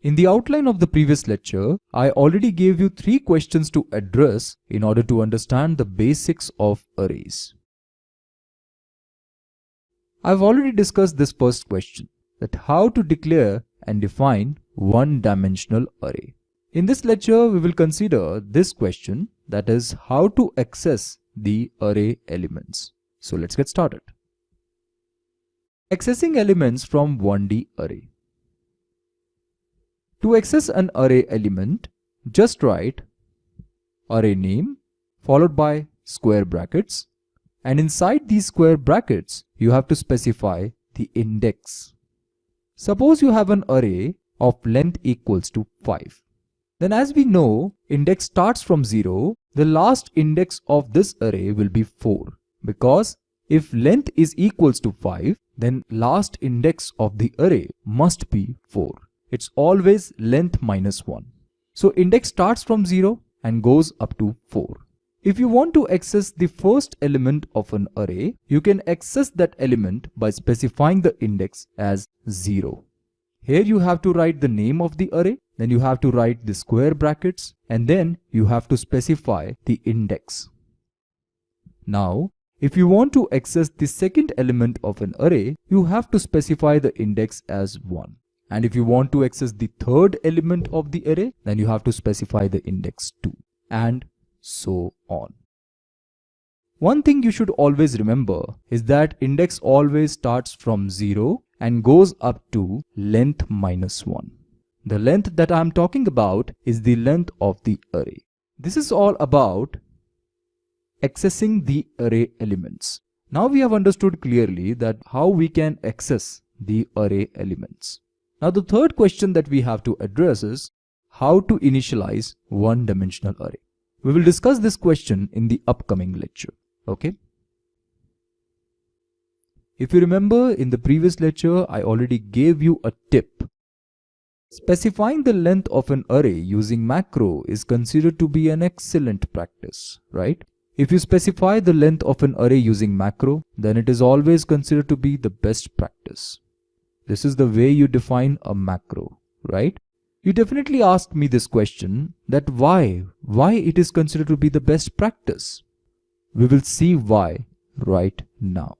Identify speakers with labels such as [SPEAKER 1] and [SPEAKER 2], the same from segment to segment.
[SPEAKER 1] In the outline of the previous lecture, I already gave you 3 questions to address in order to understand the basics of arrays. I've already discussed this first question, that how to declare and define one-dimensional array. In this lecture, we will consider this question, that is how to access the array elements. So let's get started. Accessing elements from 1D array. To access an array element, just write array name followed by square brackets, and inside these square brackets you have to specify the index. Suppose you have an array of length equals to 5. Then as we know, index starts from 0, the last index of this array will be 4, because if length is equals to 5, then last index of the array must be 4. It's always length minus 1. So index starts from 0 and goes up to 4. If you want to access the first element of an array, you can access that element by specifying the index as 0. Here you have to write the name of the array, then you have to write the square brackets, and then you have to specify the index. Now, if you want to access the second element of an array, you have to specify the index as 1. And if you want to access the third element of the array, then you have to specify the index 2, and so on. One thing you should always remember is that index always starts from 0 and goes up to length minus 1. The length that I am talking about is the length of the array. This is all about accessing the array elements. Now we have understood clearly that how we can access the array elements. Now the third question that we have to address is how to initialize one-dimensional array. We will discuss this question in the upcoming lecture. Okay? If you remember, in the previous lecture, I already gave you a tip. Specifying the length of an array using macro is considered to be an excellent practice, right? If you specify the length of an array using macro, then it is always considered to be the best practice. This is the way you define a macro, right? You definitely asked me this question, that why it is considered to be the best practice. We will see why right now.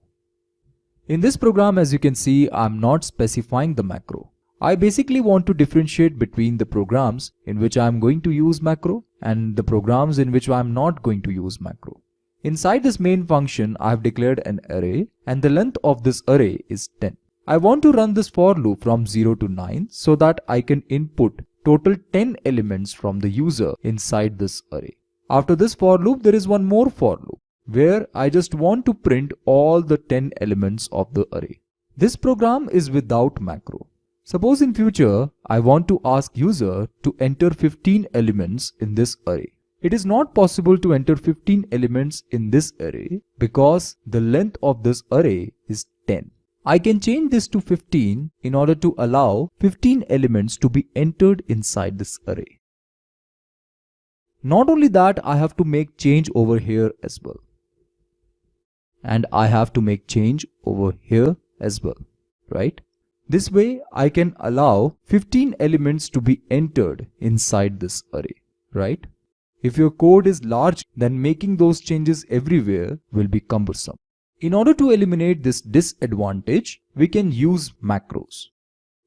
[SPEAKER 1] In this program, as you can see, I'm not specifying the macro. I basically want to differentiate between the programs in which I'm going to use macro and the programs in which I'm not going to use macro. Inside this main function, I've declared an array, and the length of this array is 10. I want to run this for loop from 0 to 9 so that I can input total 10 elements from the user inside this array. After this for loop, there is one more for loop where I just want to print all the 10 elements of the array. This program is without macro. Suppose in future, I want to ask user to enter 15 elements in this array. It is not possible to enter 15 elements in this array because the length of this array is 10. I can change this to 15 in order to allow 15 elements to be entered inside this array. Not only that, I have to make change over here as well. And I have to make change over here as well, right? This way I can allow 15 elements to be entered inside this array, right? If your code is large, then making those changes everywhere will be cumbersome. In order to eliminate this disadvantage, we can use macros.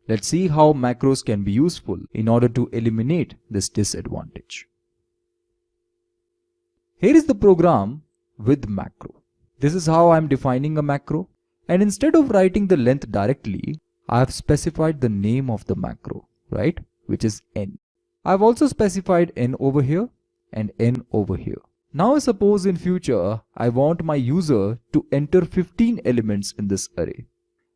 [SPEAKER 1] Let's see how macros can be useful in order to eliminate this disadvantage. Here is the program with macro. This is how I am defining a macro. And instead of writing the length directly, I have specified the name of the macro, right? Which is n. I have also specified n over here and n over here. Now suppose in future, I want my user to enter 15 elements in this array.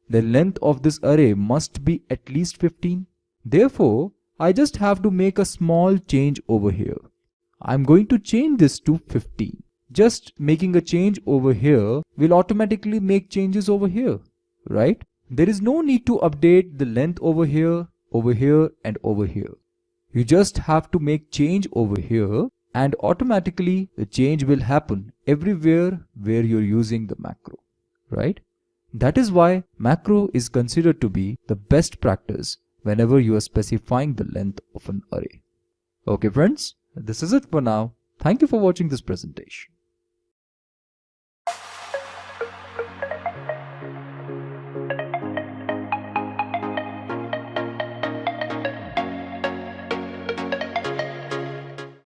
[SPEAKER 1] The length of this array must be at least 15. Therefore, I just have to make a small change over here. I'm going to change this to 15. Just making a change over here will automatically make changes over here, right? There is no need to update the length over here, and over here. You just have to make change over here and automatically the change will happen everywhere where you're using the macro, right? That is why macro is considered to be the best practice whenever you are specifying the length of an array. Okay friends, this is it for now. Thank you for watching this presentation.